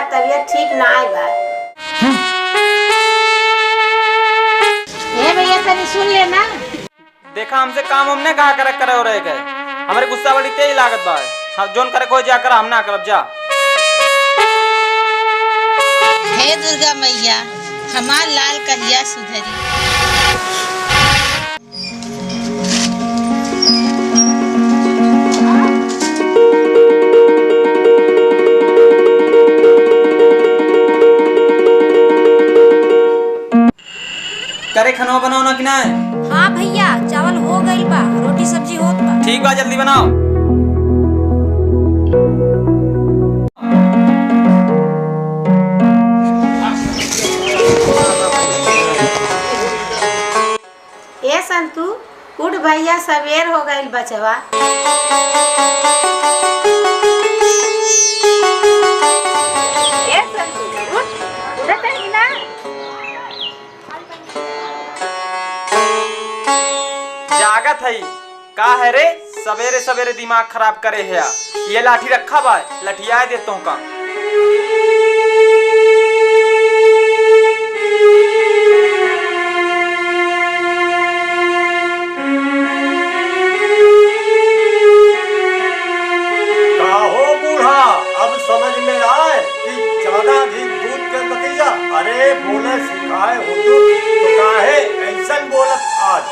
हमार तबीयत ठीक ना है बा। भैया तनी सुन लेना। देखा हमसे काम हमने कहा करे हो रहे गए। हमारे गुस्सा बड़ी तेज लागत बा। हम जोन करे कोई जाकर हम ना करब जा। हे दुर्गा मैया हमार लाल कहिया सुधरी। करे खाना बनाओ ना कि ना? हाँ भैया चावल हो गइल बा, रोटी सब्जी होत बा। ठीक बा जल्दी बनाओ। ए संतू उठ भैया सवेर हो गइल बचवा। ए संतू उठ उठत है ना। जागत है का है रे? सवेरे सवेरे दिमाग खराब करे है। ये लाठी रखा बा, लठिया देता हूँ का। हो बूढ़ा अब समझ में आए कि ज्यादा भी दूध के नतीजा। अरे बोले सिखाए हो तो काहे ऐसन बोलत आज?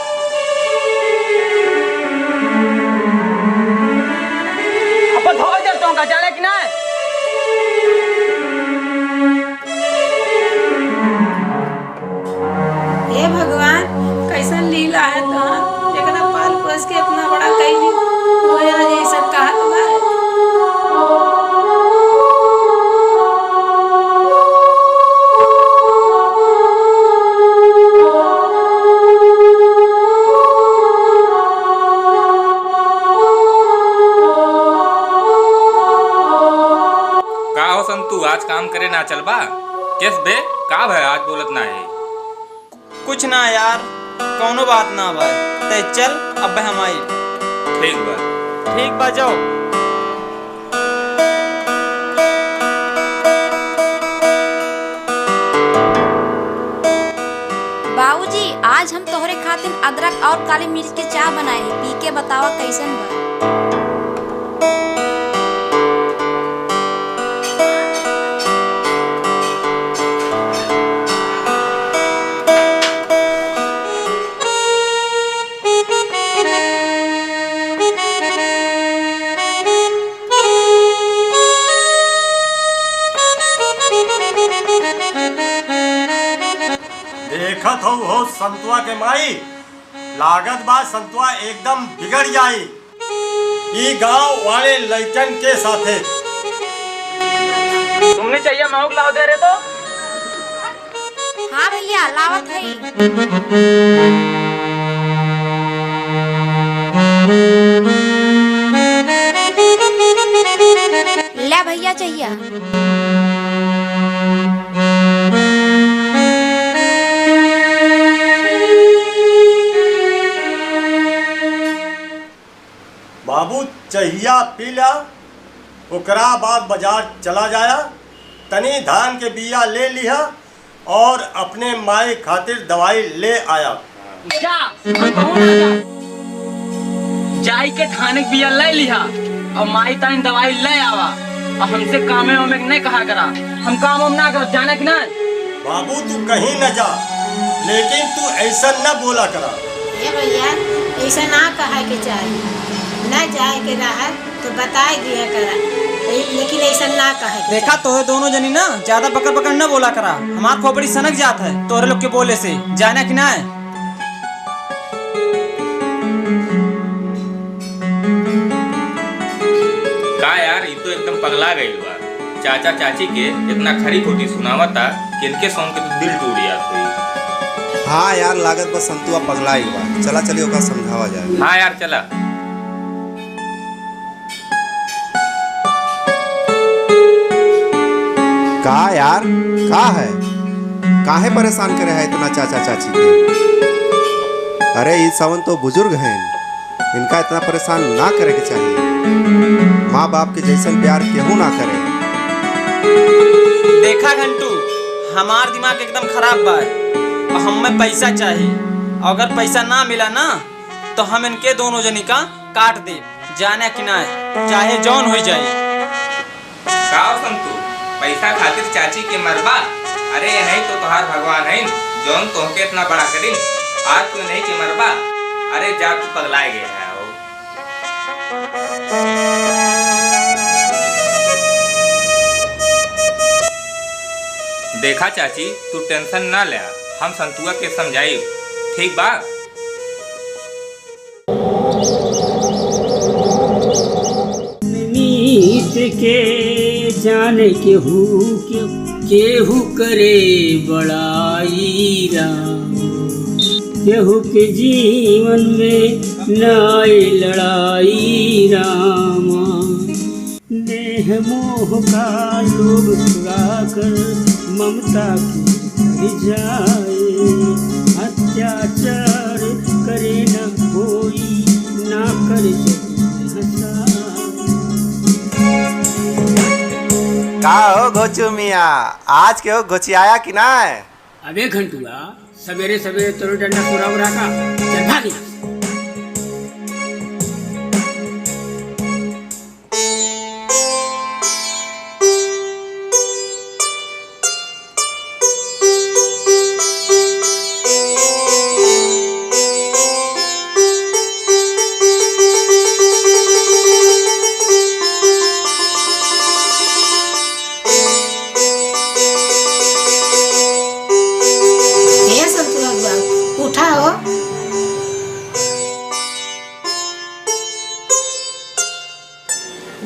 अब धो देता हूँ का, जाने कि ना? हे भगवान कैसन लीला है तोहर। एकरा पाल पोस के इतना बड़ा कैली होया ये सब कहा बा। संतू आज काम करे ना चल बा? किस बे का भाई आज बोलत ना है? कुछ ना यार, कौनो बात ना बा। ते चल अब हम आई। ठीक बा। ठीक बा जाओ। बाबूजी आज हम तोहरे खातिर अदरक और काली मिर्च के चाय बनाए हैं, पी के बतावा कैसन बा। देखत हो संतुआ के माई, लागत बा संतुआ एकदम बिगड़ जाई ई गांव वाले लइकन के साथे। तुमने चाहिए माउक लाओ दे रहे तो? हाँ भैया लावत है। ले भैया चाहिए। बाबू चाहिया पी ला, ओकरा बाद बाजार चला जाया, तनी धान के बिया ले लिया और अपने माई खातिर दवाई ले आया। जा जाई के थाने के बिया ले लिया और माई तानी दवाई ले आवा। और हमसे कामे में नहीं कहा करा, हम काम हम ना कर जाने की ना। बाबू तू कहीं न जा, लेकिन तू ऐसा न बोला करा। ये भैया ऐसा ना कहा के चाहिए, न जाए के रहा तो बताए दिया करा, लेकिन ऐसा ना कहे। देखा तोहे दोनों जनी ना ज्यादा पकड़ पकड़ न बोला करा। हमार खोपड़ी सनक जात है तोरे लोग के बोले से, जाना कि ना है? का यार ये तो एकदम पगला गई बा। चाचा चाची के इतना खरी खोटी सुनावता कि इनके सुन के तो दिल टूट जात हुई। हाँ यार लागत बस संतुआ पगला ही बा। चला चलिए ओका समझावा जाए। हाँ यार चला। का यार का है, काहे परेशान करे है इतना चाचा चाची के? अरे ये सवन तो बुजुर्ग हैं, इनका इतना परेशान ना करे के चाहिए। माँ बाप के जैसन प्यार केहू ना करे। देखा घंटू, हमार दिमाग एकदम खराब बा और हमें पैसा चाहिए। अगर पैसा ना मिला ना तो हम इनके दोनों जनी का काट दे, जाने कि ना चाहे जौन हो जाए। का संतू पैसा खातिर चाची के मरबा? अरे ये नहीं तो तोहार भगवान है जौन तोहके इतना बड़ा करी, आज तू नहीं के मरबा। अरे जा तू पगलाए गया है वो। देखा चाची, तू टेंशन ना ले, हम संतुआ के समझाई, ठीक बा? मीत के जाने केहू करे बड़ाई राम, केहू के जीवन में नाई लड़ाई रामा। नेह मोह का लोभ कर ममता की जाए, अत्याचार करे न कोई, ना करे का हो गोचू मिया, आज के हो गोचियाया कि ना है? अबे घंटुआ, सवेरे सवेरे तोरे डंडा पूरा उड़ा का चल भाग यहाँ से।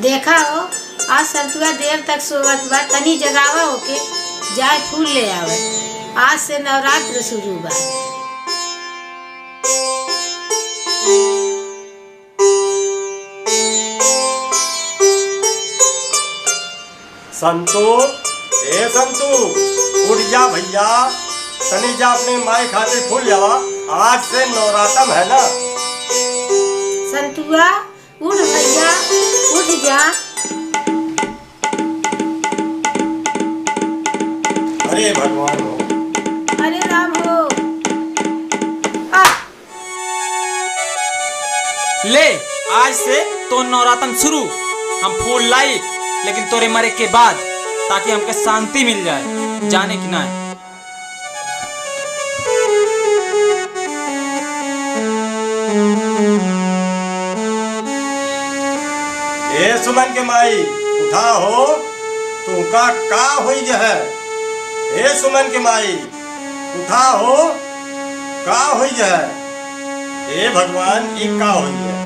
देखा हो, आज संतुआ देर तक सोवत बा, तनी जगावा होके जाए फूल ले आवे। आज से नवरात्र शुरू बा। संतू, ए संतू, उठ जा भैया, तनी जा अपने माई खातिर फूल जावा, आज से नवरात्रम है ना। संतुआ उठ भैया, उठ जा। अरे भगवान हो, अरे राम हो। ले, आज से तो नवरात्रन शुरू। हम फूल लाई, लेकिन तोरे मरे के बाद, ताकि हमके शांति मिल जाए, जाने की ना। ए सुमन के माई, उठा हो, तुमका का होई है? ए सुमन के माई, उठा हो, का होई है? ए भगवान, ई का होई है?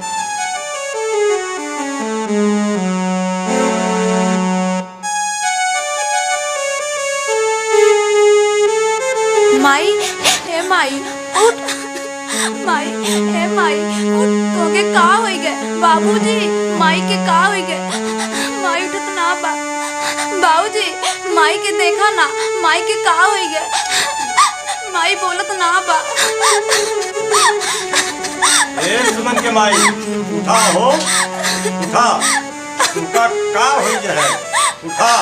माई, हे माई उठ। माई, हे माई उठ, तोके का होई गए? बाबूजी, माई के का होई गए? माई उठत ना बा। बाबूजी, माई के देखा ना, माई के का होई गए? माई बोलत ना बा। ए सुमन के माई, उठा हो, उठा, तुमका का होई है? उठा।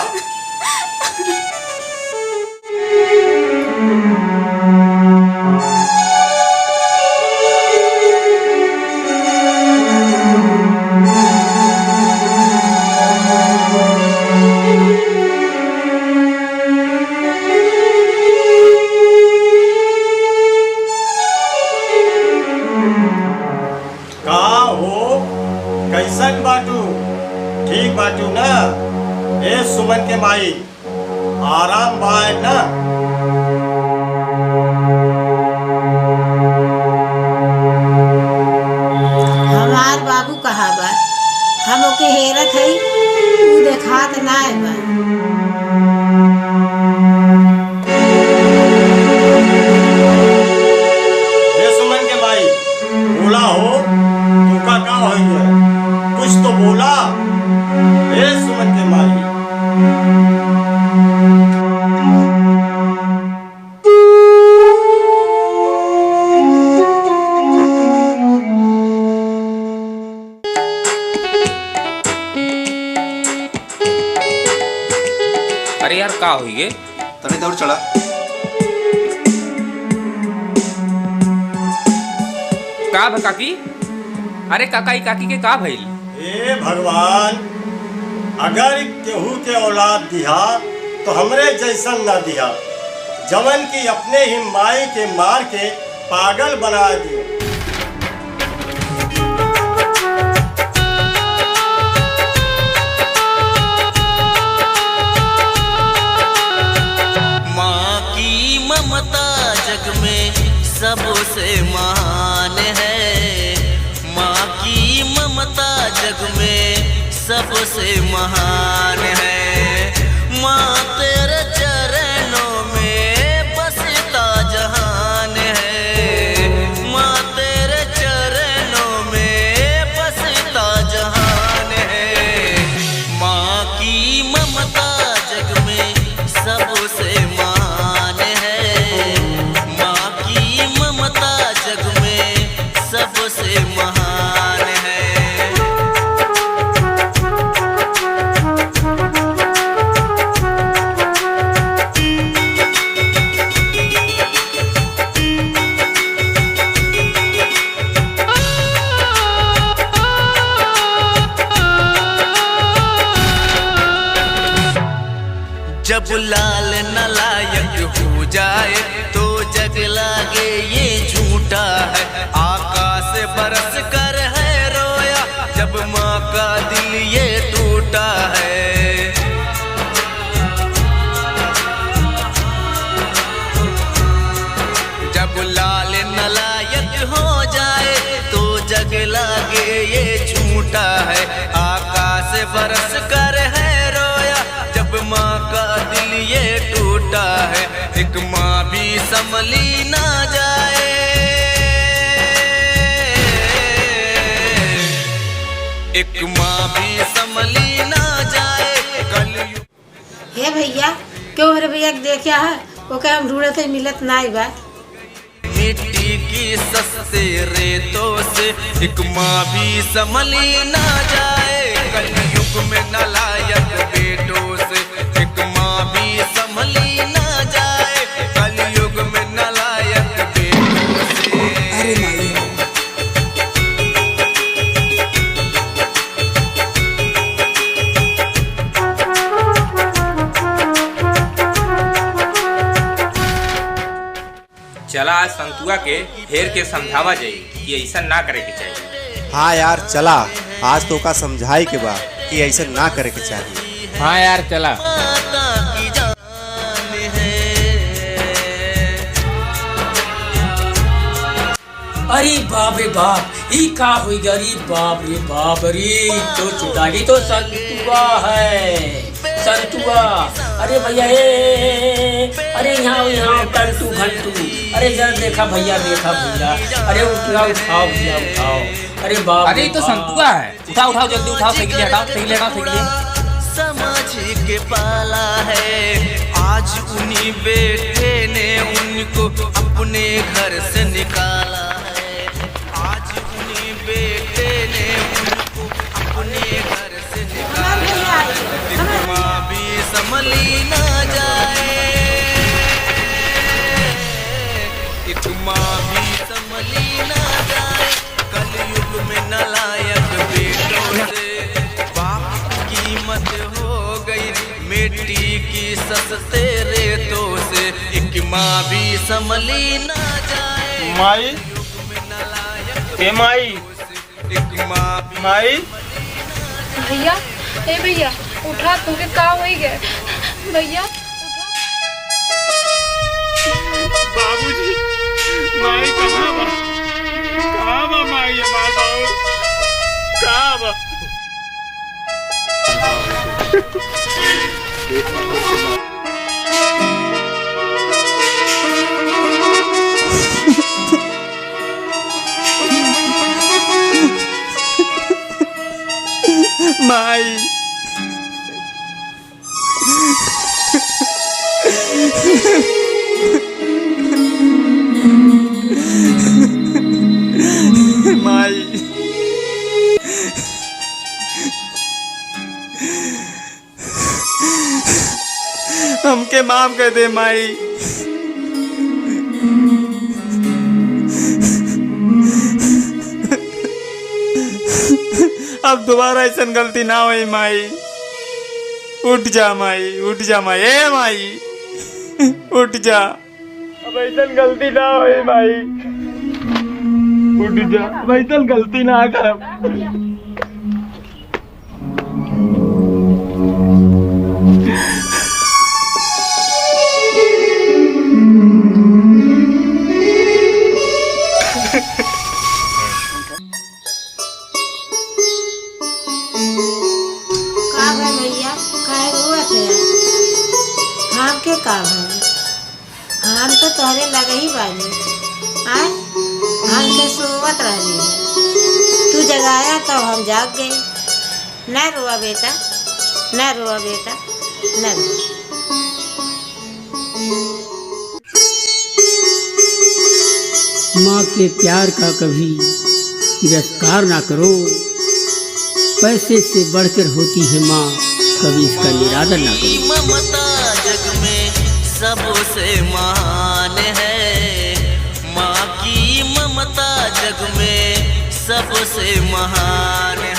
कैसन बाटू? ठीक बाटू ना? ए सुमन के माई, आराम बाय ना? हमार बाबू कहा बा, हम ओके हेरत है, तू देखात ना है बा। ए सुमन के माई, बोला हो, तुमका का होई है? कुछ तो बोला। ए सुमन के माई। यार का हुई गे? तने दौड़ चढ़ा। का भा काकी? अरे काका ई काकी के का भइल? हे भगवान, अगर केहू के औलाद दिया तो हमरे जैसन ना दिया, जवन की अपने ही माई के मार के पागल बना दियो। माँ की ममता जग में सबसे महान है। माँ की ममता जग में सबसे महान है। माँ तेरे चरणों में बसता जहान है। माँ तेरे चरणों में बसता जहान है। माँ की ममता जग में सबसे महान है। माँ की ममता जग में सबसे महान है। जब लाल नलायक हो जाए तो जग लागे ये झूठा है। आकाश बरस कर है रोया जब माँ का दिल ये टूटा है। जब लाल नलायक हो जाए तो जग लागे ये झूठा है। आकाश बरस कर है रोया जब माँ का दिल ये टूटा है। एक माँ भी संभली ना जाए। एक माँ भी संभली ना जाए। कलयुग हे भैया, क्यों रे भैया के देखा है ओके हम ढूंढते ही मिलत नाई बा। मिट्टी की सस्ते रेतों से एक माँ भी संभली ना जाए। कलयुग में नालायक बेटों से एक माँ भी संभली ना जाए। कलयुग में नालायक बेटों से। चला आज संतुआ के फेर के समझावा जाई कि ऐसा ना करे के चाहिए। हाँ यार चला, आज तो का समझाई के बा कि ऐसे ना करे के चाहिए। हाँ यार चला। माता की जान है। अरे बाप रे बाप, ई का हुई गरी बाप रे बाप रे, तो चुटाई तो संतुआ है, संतुआ। अरे भैया अरे यहाँ टंटू घंटू, अरे जरा देखा भैया देखा भैया, अरे उठाओ उठाओ भैया उठाओ। अरे बाप, अरे तो संतुआ है, उठाओ उठाओ जल्दी उठाओ, साइकिल हटाओ साइकिल हटाओ साइकिल। समझ के पाला है आज उन्हीं बेटे ने उनको अपने घर से निकाला है। आज उन्हीं बेटे ने उनको अपने घर से निकाला है। माँ भी संभली ना जाए। एक माँ भी संभली ना जाए। कलयुग में नालायक बेटों से बाप कीमत हो गई मिट्टी की सस्ते रेतों से। एक माँ भी संभली ना जाए। माई, ए माई, एक माँ भी माई, भैया ए भैया उठा, तुमके का होई गए भैया? बाबूजी, माई कहाँ बा? कहाँ बा माई हमार बाबू? कहाँ बा? माई, माई, हमके माफ कर दे माई। अब दोबारा ऐसा गलती ना होई माई। उठ जा माई, उठ जा माई, ए माई उठ जा। अब ऐसा गलती ना होई माई। उठ जा, अब ऐसा गलती ना कर। के काम है हम तो तोहरे लगे ही बानी। आए हम तो सोवत रहनी है, तू जगाया तो हम जाग गए। न रोआ बेटा, न रोआ बेटा, न रोआ। माँ के प्यार का कभी तिरस्कार ना करो। पैसे से बढ़कर होती है माँ, कभी इसका निरादर ना करो। ममता जग में सबसे महान है, माँ की ममता जग में सबसे महान है।